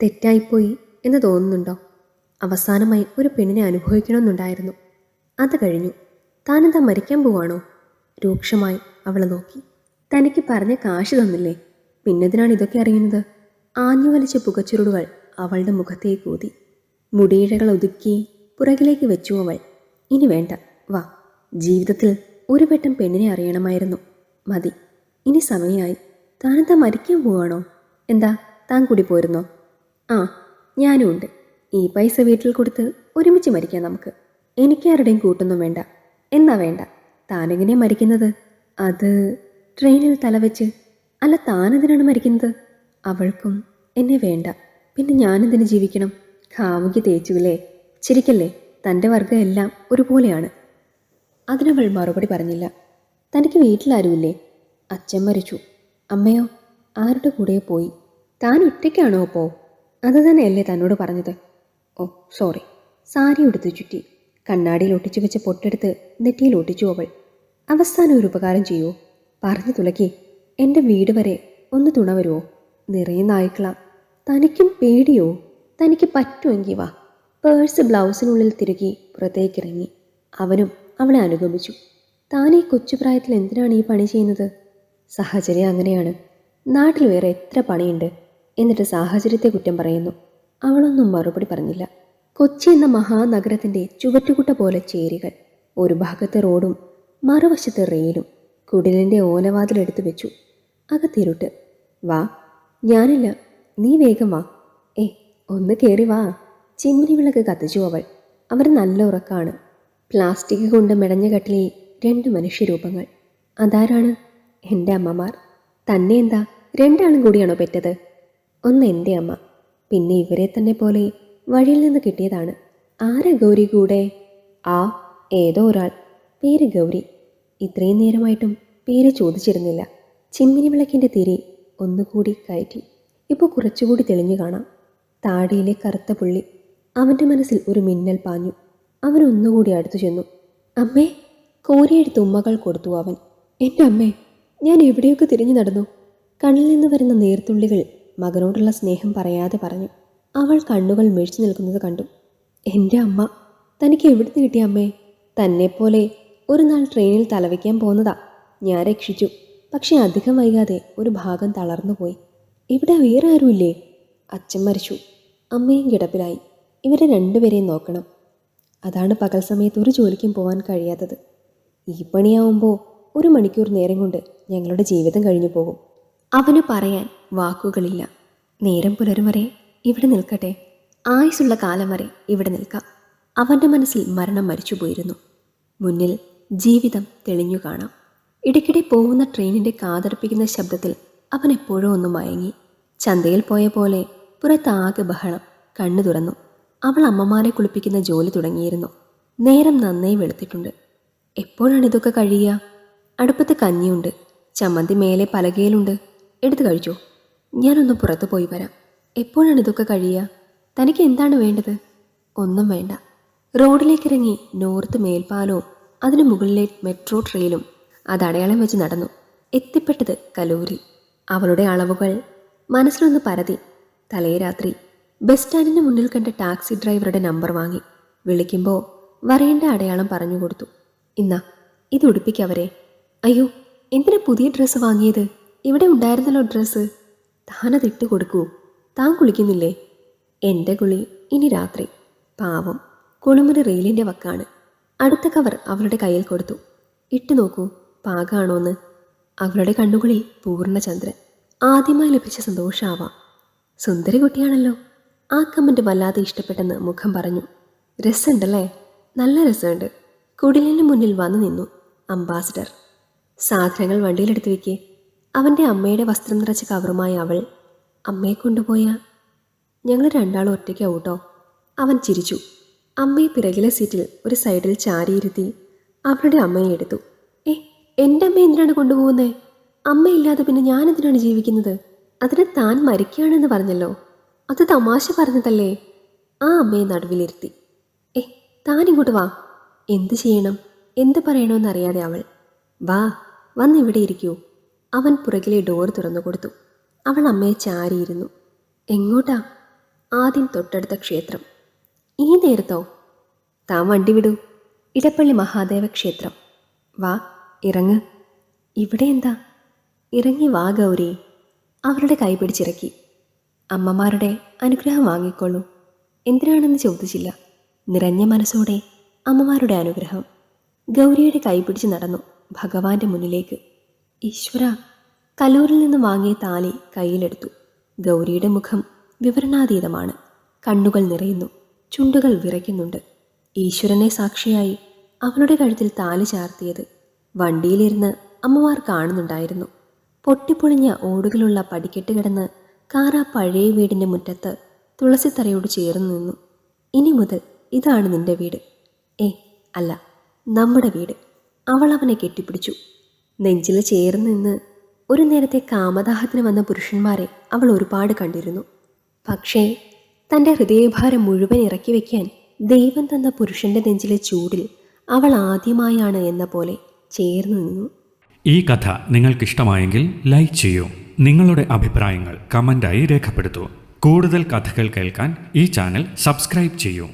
തെറ്റായിപ്പോയി എന്ന് തോന്നുന്നുണ്ടോ? അവസാനമായി ഒരു പെണ്ണിനെ അനുഭവിക്കണമെന്നുണ്ടായിരുന്നു. അത് കഴിഞ്ഞു. താനെന്താ മരിക്കാൻ പോവാണോ? രൂക്ഷമായി അവളെ നോക്കി. തനിക്ക് പറഞ്ഞ കാശ് തന്നില്ലേ? പിന്നെതിനാണ് ഇതൊക്കെ അറിയുന്നത്? ആഞ്ഞു വലിച്ച പുകച്ചുരുളുകൾ അവളുടെ മുഖത്തേക്ക് ഊതി. മുടിയിഴകൾ ഒതുക്കി പുറകിലേക്ക് വെച്ചു അവൾ. ഇനി വേണ്ട, വാ. ജീവിതത്തിൽ ഒരു വട്ടം പെണ്ണിനെ അറിയണമായിരുന്നു. മതി, ഇനി സമയമായി. താനെന്താ മരിക്കാൻ പോവാണോ? എന്താ, താൻ കൂടി പോരുന്നോ? ആ, ഞാനും ഉണ്ട്. ഈ പൈസ വീട്ടിൽ കൊടുത്ത് ഒരുമിച്ച് മരിക്കാം നമുക്ക്. എനിക്കാരുടെയും കൂട്ടൊന്നും വേണ്ട. എന്നാ വേണ്ട. താനെങ്ങനെയാ മരിക്കുന്നത്? അത് ട്രെയിനിൽ തലവെച്ച്. അല്ല, താനെന്തിനാണ് മരിക്കുന്നത്? അവൾക്കും എന്നെ വേണ്ട. പിന്നെ ഞാനെന്തിനു ജീവിക്കണം? കാമുകി തേച്ചുല്ലേ? ചിരിക്കല്ലേ? തൻ്റെ വർഗ്ഗം എല്ലാം ഒരുപോലെയാണ്. അതിനവൾ മറുപടി പറഞ്ഞില്ല. തനിക്ക് വീട്ടിലാരുമില്ലേ? അച്ഛൻ മരിച്ചു. അമ്മയോ? ആരുടെ കൂടെ പോയി? താൻ ഒറ്റയ്ക്കാണോ അപ്പോൾ? അത് തന്നെയല്ലേ തന്നോട് പറഞ്ഞത്? ഓ സോറി. സാരി ഉടുത്ത് ചുറ്റി കണ്ണാടിയിൽ ഒട്ടിച്ചു വെച്ച പൊട്ടെടുത്ത് നെറ്റിയിൽ ഒട്ടിച്ചു അവൾ. അവസാനം ഒരു ഉപകാരം ചെയ്യുമോ? പറഞ്ഞു തുലക്കി. എൻ്റെ വീട് വരെ ഒന്ന് തുണ വരുമോ? നിറയെ നായ്ക്കളാ. തനിക്കും പേടിയോ? തനിക്ക് പറ്റുമെങ്കിൽ വാ. പേഴ്സ് ബ്ലൗസിനുള്ളിൽ തിരുകി പുറത്തേക്കിറങ്ങി. അവനും അവളെ അനുഗമിച്ചു. താനീ കൊച്ചുപ്രായത്തിൽ എന്തിനാണ് ഈ പണി ചെയ്യുന്നത്? സാഹചര്യം അങ്ങനെയാണ്. നാട്ടിൽ വേറെ എത്ര പണിയുണ്ട്, എന്നിട്ട് സാഹചര്യത്തെ കുറ്റം പറയുന്നു. അവളൊന്നും മറുപടി പറഞ്ഞില്ല. കൊച്ചി എന്ന മഹാനഗരത്തിൻ്റെ ചുവറ്റുകുട്ട പോലെ ചേരികൾ. ഒരു ഭാഗത്തെ റോഡും മറുവശത്തെ റെയിലും. കുടിലിൻ്റെ ഓലവാതിലെടുത്തു വെച്ചു. അകത്തിരുട്ട്. വാ. ഞാനില്ല, നീ വേഗം വാ. ഒന്ന് കയറി വാ. ചിമ്മിനി വിളക്ക് കത്തിച്ചു അവൾ. അവർ നല്ല ഉറക്കാണ്. പ്ലാസ്റ്റിക് കൊണ്ട് മെടഞ്ഞ കട്ടിലിൽ 2 മനുഷ്യരൂപങ്ങൾ. അതാരാണ്? എൻ്റെ അമ്മമാർ. തന്നെ എന്താ, രണ്ടാളും കൂടിയാണോ പെറ്റത്? ഒന്ന് എൻ്റെ അമ്മ, പിന്നെ ഇവരെ തന്നെ പോലെ വഴിയിൽ നിന്ന് കിട്ടിയതാണ്. ആരാ ഗൗരി കൂടെ? ആ, ഏതോ ഒരാൾ. പേര് ഗൗരി. ഇത്രയും നേരമായിട്ടും പേര് ചോദിച്ചിരുന്നില്ല. ചിമ്മിനി വിളക്കിൻ്റെ തിരി ഒന്നുകൂടി കയറ്റി. ഇപ്പോൾ കുറച്ചുകൂടി തെളിഞ്ഞു കാണാം. താടിയിലെ കറുത്ത പുള്ളി. അവൻ്റെ മനസ്സിൽ ഒരു മിന്നൽ പാഞ്ഞു. അവൻ ഒന്നുകൂടി അടുത്തു ചെന്നു. അമ്മേ. കോരിയെടുത്ത് ഉമ്മകൾ കൊടുത്തു അവൻ. എൻ്റെ അമ്മേ. ഞാൻ എവിടെയൊക്കെ തിരിഞ്ഞു നടന്നു. കണ്ണിൽ നിന്ന് വരുന്ന നീർത്തുള്ളികൾ മകനോടുള്ള സ്നേഹം പറയാതെ പറഞ്ഞു. അവൾ കണ്ണുകൾ മിഴിച്ചു നിൽക്കുന്നത് കണ്ടു. എൻ്റെ അമ്മ. തനിക്ക് എവിടുന്ന് കിട്ടിയ അമ്മേ? തന്നെപ്പോലെ ഒരു നാൾ ട്രെയിനിൽ തലവയ്ക്കാൻ പോകുന്നതാ. ഞാൻ രക്ഷിച്ചു. പക്ഷെ അധികം വൈകാതെ ഒരു ഭാഗം തളർന്നുപോയി. ഇവിടെ വേറെ ആരുമില്ലേ? അച്ഛൻ മരിച്ചു. അമ്മയും കിടപ്പിലായി. ഇവരെ രണ്ടുപേരെയും നോക്കണം. അതാണ് പകൽ സമയത്ത് ഒരു ജോലിക്കും പോകാൻ കഴിയാത്തത്. ഈ പണിയാവുമ്പോൾ 1 മണിക്കൂർ നേരം കൊണ്ട് ഞങ്ങളുടെ ജീവിതം കഴിഞ്ഞു പോകും. അവന് പറയാൻ വാക്കുകളില്ല. നേരം പുലരും വരെ ഇവിടെ നിൽക്കട്ടെ. ആയുസുള്ള കാലം വരെ ഇവിടെ നിൽക്കാം. അവൻ്റെ മനസ്സിൽ മരണം മരിച്ചുപോയിരുന്നു. മുന്നിൽ ജീവിതം തെളിഞ്ഞു കാണാം. ഇടയ്ക്കിടെ പോകുന്ന ട്രെയിനിൻ്റെ കാതടപ്പിക്കുന്ന ശബ്ദത്തിൽ അവൻ എപ്പോഴോ ഒന്ന് മയങ്ങി. ചന്തയിൽ പോയ പോലെ പുറത്താകെ ബഹളം. കണ്ണു തുറന്നു. അവൾ അമ്മമാരെ കുളിപ്പിക്കുന്ന ജോലി തുടങ്ങിയിരുന്നു. നേരം നന്നായി വെളുത്തിട്ടുണ്ട്. എപ്പോഴാണ് ഇതൊക്കെ കഴിയുക? അടുപ്പത്ത് കഞ്ഞിയുണ്ട്. ചമ്മന്തി മേലെ പലകയിലുണ്ട്. എടുത്തു കഴിച്ചോ. ഞാനൊന്ന് പുറത്തു പോയി വരാം. എപ്പോഴാണ് ഇതൊക്കെ കഴിയുക? തനിക്ക് എന്താണ് വേണ്ടത്? ഒന്നും വേണ്ട. റോഡിലേക്കിറങ്ങി നോർത്ത് മേൽപ്പാലവും അതിനു മുകളിലെ മെട്രോ ട്രെയിലും അത് അടയാളം വെച്ച് നടന്നു. എത്തിപ്പെട്ടത് കലൂരിൽ. അവളുടെ അളവുകൾ മനസ്സിലൊന്ന് പരതി. തലേ രാത്രി ബസ് സ്റ്റാൻഡിന് മുന്നിൽ കണ്ട ടാക്സി ഡ്രൈവറുടെ നമ്പർ വാങ്ങി. വിളിക്കുമ്പോൾ വരേണ്ട അടയാളം പറഞ്ഞു കൊടുത്തു. ഇന്നാ, ഇത് ഉടുപ്പിക്കവരെ. അയ്യോ, എന്തിനാ പുതിയ ഡ്രസ്സ് വാങ്ങിയത്? ഇവിടെ ഉണ്ടായിരുന്നല്ലോ ഡ്രസ്സ്. താനതിട്ട് കൊടുക്കൂ. താൻ കുളിക്കുന്നില്ലേ? എൻ്റെ കുളി ഇനി രാത്രി. പാവം, കുളിമുറി റെയിലിൻ്റെ വക്കാണ്. അടുത്ത കവർ അവളുടെ കയ്യിൽ കൊടുത്തു. ഇട്ടു നോക്കൂ, പാകാണോന്ന്. അവളുടെ കണ്ണുകളിൽ പൂർണ്ണചന്ദ്രൻ. ആദ്യമായി ലഭിച്ച സന്തോഷാവാം. സുന്ദരി കുട്ടിയാണല്ലോ. ആ കമൻ്റ് വല്ലാതെ ഇഷ്ടപ്പെട്ടെന്ന് മുഖം പറഞ്ഞു. രസമുണ്ടല്ലേ? നല്ല രസമുണ്ട്. കുടിലിന് മുന്നിൽ വന്നു നിന്നു അംബാസിഡർ. സാധനങ്ങൾ വണ്ടിയിലെടുത്ത് വയ്ക്കേ. അവൻ്റെ അമ്മയുടെ വസ്ത്രം നിറച്ച കവറുമായി അവൾ. അമ്മയെ കൊണ്ടുപോയാ ഞങ്ങൾ രണ്ടാളും ഒറ്റയ്ക്കാവൂട്ടോ. അവൻ ചിരിച്ചു. അമ്മയെ പിറകിലെ സീറ്റിൽ ഒരു സൈഡിൽ ചാരിയിരുത്തി അവളുടെ അമ്മയെ എടുത്തു. എൻ്റെ അമ്മ എന്തിനാണ് കൊണ്ടുപോകുന്നേ? അമ്മയില്ലാതെ പിന്നെ ഞാനെന്തിനാണ് ജീവിക്കുന്നത്? അതിന് താൻ മരിക്കുകയാണെന്ന് പറഞ്ഞല്ലോ. അത് തമാശ പറഞ്ഞതല്ലേ? ആ അമ്മയെ നടുവിലിരുത്തി. താനിങ്ങോട്ട് വാ. എന്ത് ചെയ്യണം, എന്ത് പറയണമെന്നറിയാതെ അവൾ. വാ, വന്നിവിടെ ഇരിക്കൂ. അവൻ പുറകിലെ ഡോർ തുറന്നു കൊടുത്തു. അവൾ അമ്മയെ ചാരിയിരുന്നു. എങ്ങോട്ടാ? ആദ്യം തൊട്ടടുത്ത ക്ഷേത്രം. ഈ നേരത്തോ? താൻ വണ്ടി വിടൂ. ഇടപ്പള്ളി മഹാദേവ ക്ഷേത്രം. വാ, ഇറങ്ങ്. ഇവിടെ എന്താ? ഇറങ്ങി വാ ഗൗരി. അവരുടെ കൈ പിടിച്ചിറക്കി. അമ്മമാരുടെ അനുഗ്രഹം വാങ്ങിക്കൊള്ളൂ. എന്തിനാണെന്ന് ചോദിച്ചില്ല. നിറഞ്ഞ മനസ്സോടെ അമ്മമാരുടെ അനുഗ്രഹം. ഗൗരിയുടെ കൈ പിടിച്ച് നടന്നു ഭഗവാന്റെ മുന്നിലേക്ക്. ഈശ്വര! കലൂരിൽ നിന്ന് വാങ്ങിയ താലി കയ്യിലെടുത്തു. ഗൗരിയുടെ മുഖം വിവരണാതീതമാണ്. കണ്ണുകൾ നിറയുന്നു, ചുണ്ടുകൾ വിറയ്ക്കുന്നുണ്ട്. ഈശ്വരനെ സാക്ഷിയായി അവളുടെ കഴുത്തിൽ താലി ചാർത്തിയത് വണ്ടിയിലിരുന്ന് അമ്മമാർ കാണുന്നുണ്ടായിരുന്നു. പൊട്ടിപ്പൊളിഞ്ഞ ഓടുകളുള്ള പടിക്കെട്ട് കിടന്ന് കാർ ആ പഴയ വീടിൻ്റെ മുറ്റത്ത് തുളസിത്തറയോട് ചേർന്ന് നിന്നു. ഇനി മുതൽ ഇതാണ് നിന്റെ വീട്. അല്ല, നമ്മുടെ വീട്. അവൾ അവനെ കെട്ടിപ്പിടിച്ചു. നെഞ്ചിൽ ചേർന്ന് നിന്ന് ഒരു നേരത്തെ കാമദാഹത്തിന് വന്ന പുരുഷന്മാരെ അവൾ ഒരുപാട് കണ്ടിരുന്നു. പക്ഷേ തൻ്റെ ഹൃദയഭാരം മുഴുവൻ ഇറക്കി വയ്ക്കാൻ ദൈവം തന്ന പുരുഷന്റെ നെഞ്ചിലെ ചൂടിൽ അവൾ ആദ്യമായാണ് എന്ന പോലെ ചേർന്ന് നിന്നു. ഈ കഥ നിങ്ങൾക്കിഷ്ടമായെങ്കിൽ ലൈക്ക് ചെയ്യൂ. നിങ്ങളുടെ അഭിപ്രായങ്ങൾ കമൻ്റായി രേഖപ്പെടുത്തൂ. കൂടുതൽ കഥകൾ കേൾക്കാൻ ഈ ചാനൽ സബ്സ്ക്രൈബ് ചെയ്യൂ.